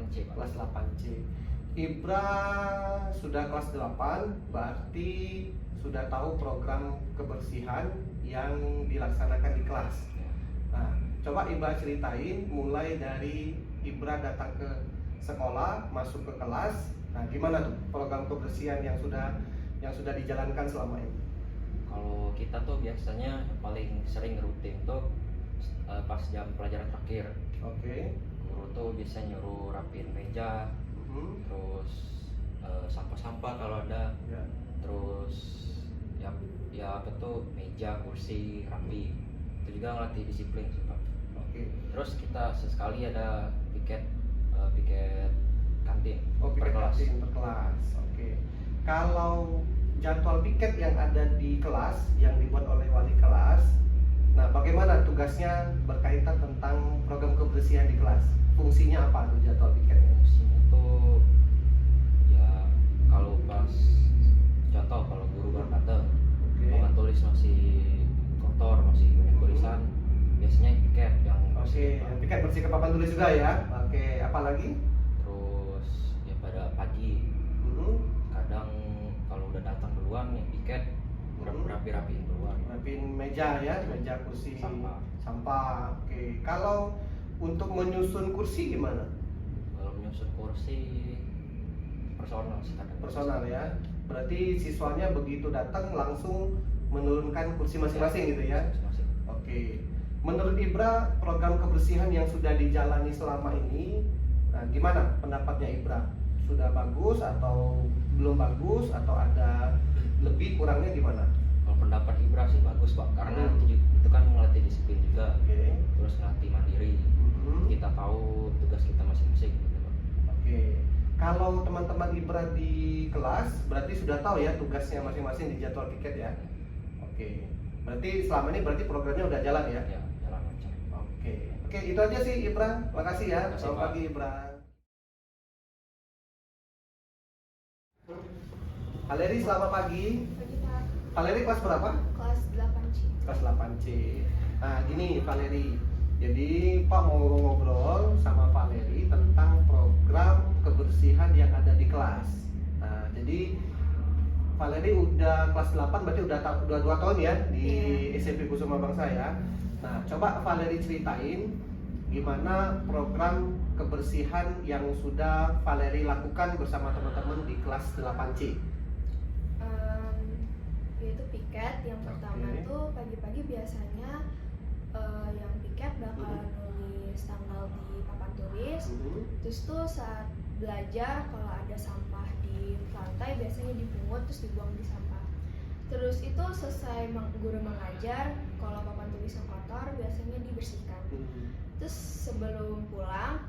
8C, Pak. Kelas 8C. Ibra sudah kelas 8, berarti sudah tahu program kebersihan yang dilaksanakan di kelas. Ya. Nah, coba Ibra ceritain mulai dari Ibra datang ke sekolah, masuk ke kelas. Nah, gimana tuh program kebersihan yang sudah dijalankan selama ini? Kalau kita tuh biasanya paling sering rutin tuh pas jam pelajaran terakhir. Oke. Guru tuh biasa nyuruh rapiin meja, terus sampah-sampah kalau ada, Ya. terus ya apa tuh meja, kursi rapi. Itu juga ngelatih disiplin sih, Pak. Oke. Terus kita sesekali ada piket kantin Oh, per piket kelas. kantin per kelas. Oke. Kalau jadwal piket yang ada di kelas yang dibuat oleh wali kelas, nah bagaimana tugasnya berkaitan tentang program kebersihan di kelas? Fungsinya apa tuh jadwal piketnya? Fungsinya tuh ya kalau pas contoh kalau guru berkata papan tulis masih kotor, masih banyak tulisan, biasanya piket yang Oke, yang piket bersihkan papan tulis juga ya. Oke, apalagi? terus ya pada pagi kadang kalau udah datang duluan ya piket rapiin duluan. Rapiin meja ya, meja, kursi, sampah. Oke, kalau untuk menyusun kursi gimana? Kalau menyusun kursi personal sih kadang. Personal ya. Berarti siswanya begitu datang langsung menurunkan kursi masing-masing gitu ya. Masing-masing. Oke. Menurut Ibra, program kebersihan yang sudah dijalani selama ini, nah, gimana pendapatnya Ibra? Sudah bagus atau belum bagus atau ada lebih kurangnya gimana? Kalau pendapat Ibra sih bagus, Pak, karena itu kan melatih disiplin juga. Oke. Terus ngelatih mandiri. Kita tahu tugas kita masing-masing gitu, Pak. Oke. Kalau teman-teman Ibra di kelas berarti sudah tahu ya tugasnya masing-masing di jadwal piket ya. Oke. Berarti selama ini programnya udah jalan ya? Ya, jalan lancar. Oke, itu aja sih Ibra. Makasih ya. Makasih, Selamat Pak. pagi Ibra. Valeri, selamat pagi. Pagi Pak, Valeri kelas berapa? kelas 8C. Kelas 8C. Nah, gini Valeri. Jadi Pak mau ngobrol sama Valeri tentang program kebersihan yang ada di kelas. Nah, jadi Valeri udah kelas 8, berarti udah 2 tahun ya di SMP Kusuma Bangsa ya. Nah, coba Valeri ceritain gimana program kebersihan yang sudah Valeri lakukan bersama teman-teman di kelas 8C. Yaitu piket yang pertama tuh pagi-pagi biasanya yang piket bakal nulis tanggal di papan tulis. Terus tuh saat belajar kalau ada sampah di lantai biasanya dipungut terus dibuang di sampah. Terus itu selesai guru mengajar, kalau papan tulis yang kotor biasanya dibersihkan. Terus sebelum pulang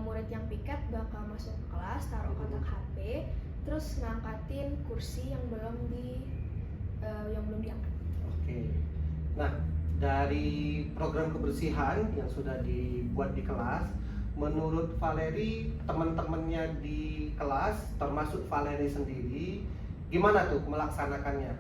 murid yang piket bakal masuk ke kelas, taruh kotak HP, terus ngangkatin kursi yang belum diangkat. Oke. Nah, dari program kebersihan yang sudah dibuat di kelas, menurut Valeri, teman-temannya di kelas, termasuk Valeri sendiri, gimana tuh melaksanakannya?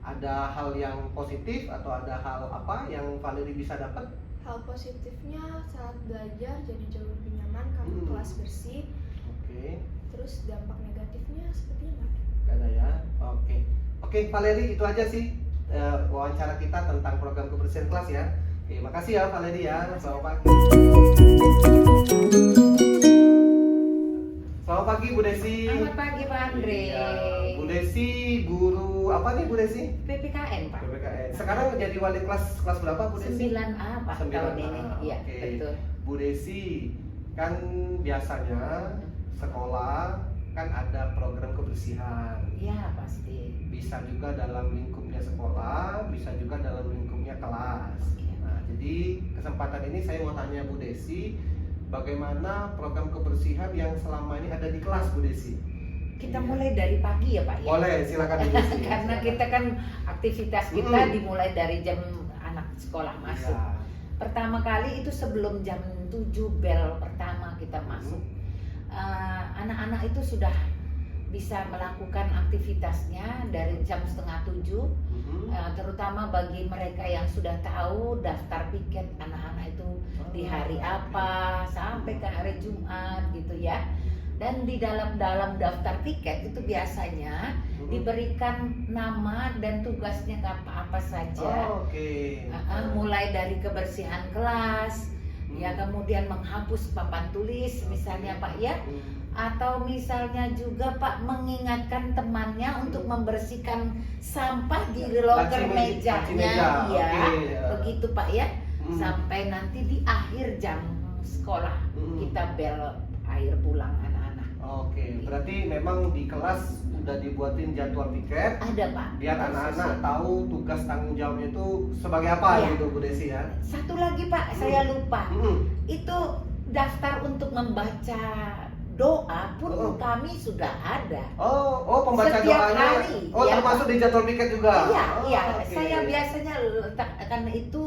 Ada hal yang positif atau ada hal apa yang Valeri bisa dapat? Hal positifnya saat belajar jadi jauh lebih nyaman karena kelas bersih. Oke. Terus dampak negatifnya sepertinya Gak ada ya. Oke, Valeri, itu aja sih wawancara kita tentang program kebersihan kelas ya. Oke, makasih ya Valeri ya. Selamat pagi. Selamat pagi Bu Desi. Selamat pagi Pak Andre. Ya, Bu Desi guru apa nih Bu Desi? PPKN Pak. PPKN. Sekarang jadi wali kelas berapa Bu Desi? 9A Pak tahun ini. Iya, Oke. betul. Bu Desi, kan biasanya sekolah kan ada program kebersihan. Iya pasti. Bisa juga dalam lingkupnya sekolah, bisa juga dalam lingkupnya kelas. Nah, jadi kesempatan ini saya mau tanya Bu Desi, bagaimana program kebersihan yang selama ini ada di kelas Bu Desi? Kita mulai dari pagi ya Pak ya. Boleh, silakan Bu Desi. Karena kita kan aktivitas kita dimulai dari jam anak sekolah masuk. Ya. Pertama kali itu sebelum jam 7 bel pertama kita masuk. Anak-anak itu sudah bisa melakukan aktivitasnya dari jam setengah 7, terutama bagi mereka yang sudah tahu daftar piket anak-anak itu di hari apa sampai ke hari Jumat gitu ya. Dan di dalam daftar tiket itu biasanya diberikan nama dan tugasnya apa saja. Oh, oke. Mulai dari kebersihan kelas, ya kemudian menghapus papan tulis misalnya Pak ya, atau misalnya juga Pak mengingatkan temannya untuk membersihkan sampah di loker mejanya, Laci ya, oke, ya. begitu Pak ya, sampai nanti di akhir jam sekolah kita bel akhir pulang anak-anak. Oke, berarti memang di kelas udah dibuatin jadwal tiket. Ada Pak. Biar anak-anak tahu tugas tanggung jawabnya itu sebagai apa Iya. gitu Bu Desi ya. Satu lagi Pak, saya lupa. Itu daftar untuk membaca doa pun kami sudah ada. Oh, pembaca Setiap doanya. hari, Oh, ya. termasuk di jadwal tiket juga. Iya, Oh, iya. oke. Saya biasanya letakkan itu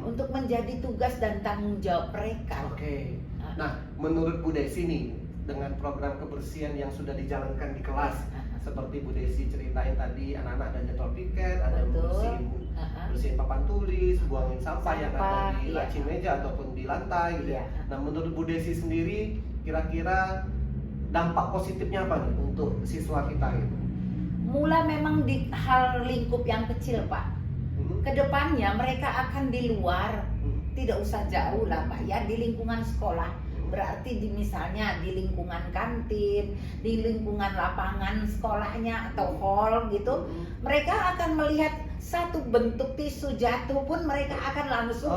untuk menjadi tugas dan tanggung jawab mereka. Oke. Nah, menurut Bu Desi nih, dengan program kebersihan yang sudah dijalankan di kelas, seperti Bu Desi ceritain tadi, anak-anak ada jadwal piket, ada Betul. bersihin papan tulis, buangin sampah yang ada di Iya. laci meja ataupun di lantai gitu ya. Iya. Nah, menurut Bu Desi sendiri, kira-kira dampak positifnya apa nih untuk siswa kita gitu? Mula memang di hal lingkup yang kecil Pak. Kedepannya mereka akan di luar, tidak usah jauh lah Pak ya, di lingkungan sekolah. Berarti misalnya di lingkungan kantin, di lingkungan lapangan sekolahnya atau hall gitu, mereka akan melihat satu bentuk tisu jatuh pun mereka akan langsung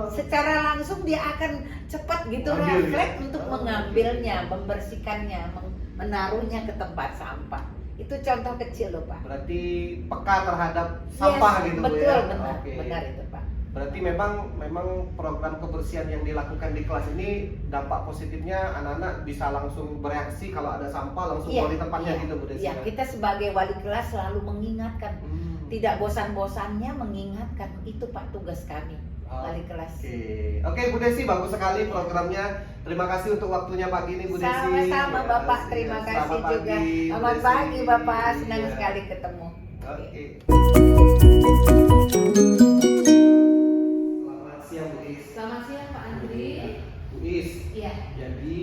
secara langsung dia akan cepat gitu refleks untuk mengambilnya, membersihkannya, menaruhnya ke tempat sampah. Itu contoh kecil loh Pak. Berarti peka terhadap sampah gitu Bu betul, ya. benar, Oke. benar itu Pak. Berarti memang program kebersihan yang dilakukan di kelas ini dampak positifnya anak-anak bisa langsung bereaksi kalau ada sampah langsung bawa di tempatnya gitu Bu Desi. Iya, kita sebagai wali kelas selalu mengingatkan, tidak bosan-bosannya mengingatkan, itu Pak tugas kami wali kelas. Oke Bu Desi, bagus sekali programnya. Terima kasih untuk waktunya pagi ini Bu Desi. Sama-sama Ya, Bapak, ya, terima selamat kasih pagi, juga. Bu Selamat Desi. pagi Bapak, senang Iya. sekali ketemu. Oke. Selamat siang Bu Is. Selamat siang Pak Andri. Bu Is. Iya. Jadi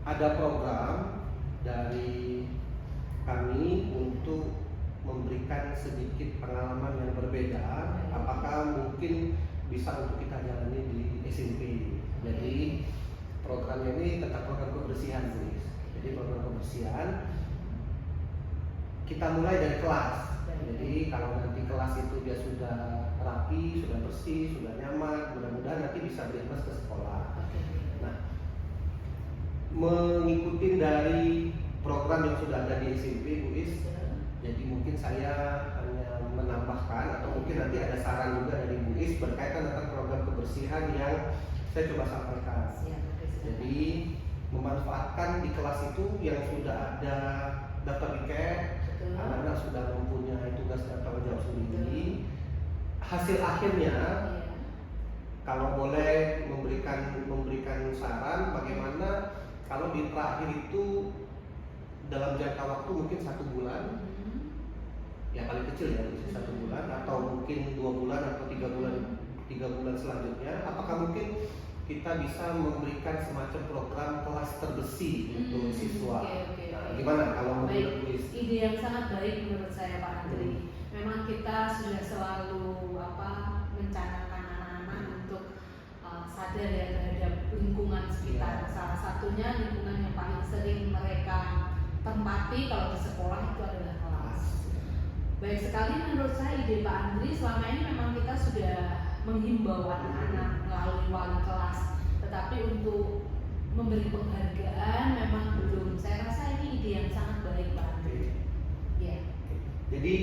ada program dari kami untuk memberikan sedikit pengalaman yang berbeda. Apakah mungkin bisa untuk kita jalani di SMP? Jadi programnya ini tentang program kebersihan, Bu Is. Jadi program kebersihan kita mulai dari kelas. Jadi kalau nanti kelas itu dia sudah rapi, sudah bersih, sudah nyaman, mudah-mudahan nanti bisa berimbas ke sekolah. Nah, mengikuti dari program yang sudah ada di SMP, Bu Is, jadi mungkin saya hanya menambahkan atau mungkin nanti ada saran juga dari Bu Is berkaitan dengan program kebersihan yang saya coba sampaikan. Jadi memanfaatkan di kelas itu yang sudah ada daftar tiket, anak-anak sudah mempunyai tugas dan tanggung jawab sendiri. Hasil akhirnya, kalau boleh memberikan saran, bagaimana kalau di terakhir itu dalam jangka waktu mungkin 1 bulan, ya paling kecil ya, bisa 1 bulan atau mungkin 2 bulan atau 3 bulan selanjutnya, apakah mungkin kita bisa memberikan semacam program kelas terbersih untuk siswa. Nah, gimana kalau menurut Bu Is? Ide yang sangat baik menurut saya Pak Andri. Memang kita sudah selalu mencanangkan anak-anak untuk sadar ya terhadap lingkungan sekitar. Salah satunya lingkungan yang paling sering mereka tempati kalau di sekolah itu adalah kelas. Baik sekali menurut saya ide Pak Andri. Selama ini memang kita sudah menghimbau anak-anak melalui wali kelas, tetapi untuk memberi penghargaan memang belum. Saya rasa ini ide yang sangat baik Pak Andri. Ya. Jadi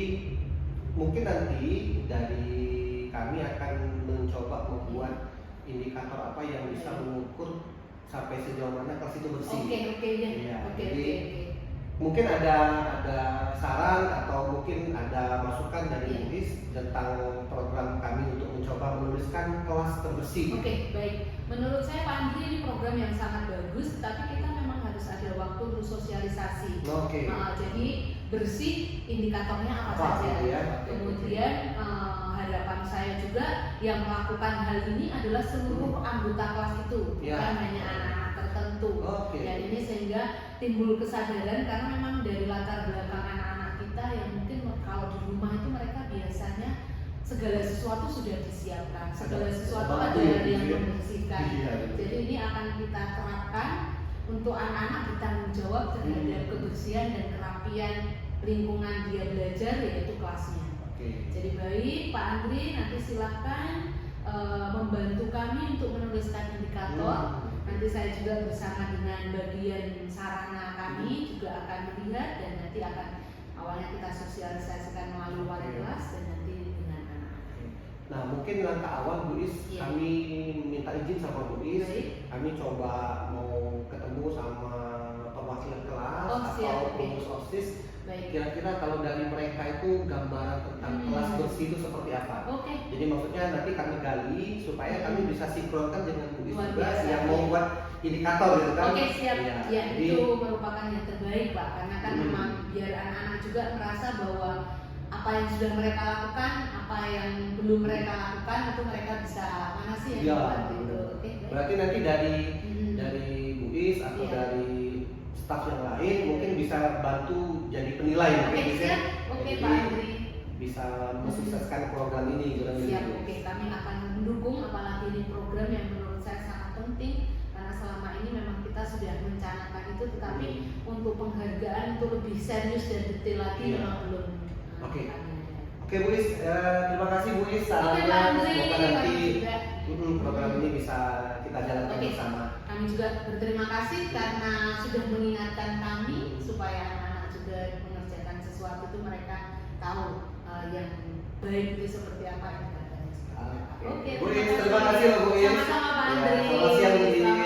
mungkin nanti dari kami akan mencoba membuat indikator apa yang bisa mengukur sampai sejauh mana kelas itu bersih. Oke ya. Iya, Oke. jadi mungkin ada saran atau mungkin ada masukan dari Bu Is tentang program kami untuk mencoba menuliskan kelas terbersih. Oke, baik. Menurut saya Pak Andri ini program yang sangat bagus, tapi kita memang harus ada waktu untuk sosialisasi. Oke. Jadi bersih indikatornya apa saja. Ya? Kemudian harapan saya juga yang melakukan hal ini adalah seluruh anggota kelas itu, bukan hanya anak-anak tertentu tertentu. Oke. Dan ini sehingga timbul kesadaran karena memang dari latar belakang anak-anak kita yang mungkin kalau di rumah itu mereka biasanya segala sesuatu sudah disiapkan, segala sesuatu ada yang membersihkan. Jadi ini akan kita terapkan untuk anak-anak bertanggung jawab terhadap kebersihan dan kerapian lingkungan dia belajar, yaitu kelasnya. Jadi baik Pak Andri, nanti silahkan membantu kami untuk menuliskan indikator. Nanti saya juga bersama dengan bagian sarana kami juga akan melihat dan nanti akan awalnya kita sosialisasikan melalui wali kelas dan nanti dengan anak. Nah mungkin langkah awal Bu Is, Iya. kami minta izin sama Bu Is, Baik. kami coba mau ketemu sama perwakilan kelas Oh, siap, atau oke. pengurus OSIS. Baik. Kira-kira kalau dari mereka itu gambaran tentang kelas bersih itu seperti apa? Oke. Jadi maksudnya nanti kami gali supaya kami bisa sinkronkan dengan Bu Is Luar juga biasa, yang ya. mau buat indikator gitu kan? Oke, siap. Iya, Ya, jadi itu merupakan yang terbaik Pak, karena kan memang biar anak-anak juga merasa bahwa apa yang sudah mereka lakukan, apa yang belum mereka lakukan itu mereka bisa mana sih yang Iya, membantu itu. Oke, baik. berarti nanti dari Hmm. dari Bu Is atau Iya. dari staf yang lain mungkin bisa bantu jadi penilai Oke, mungkin bisa. siap. Oke, Jadi, Pak Andri. bisa mensukseskan program ini kurang lebih. Siap, oke. Kami akan mendukung, apalagi ini program yang menurut saya sangat penting karena selama ini memang kita sudah mencanangkan itu, tetapi untuk penghargaan untuk lebih serius dan detail lagi Iya. memang belum. Oke. kami ada. Oke Bu Is, terima kasih Bu Is Oke, sarannya. Pak Andri, Semoga nanti kami juga. program ini bisa kita jalankan Oke. bersama. Kami juga berterima kasih karena sudah mengingatkan kami supaya anak-anak juga mengerjakan sesuatu itu mereka tahu yang baik itu seperti apa yang katanya. Oke, Bu Is, terima kasih loh Bu Is. Sama-sama Pak Ya, Andri. selamat siang Bu Is. Selamat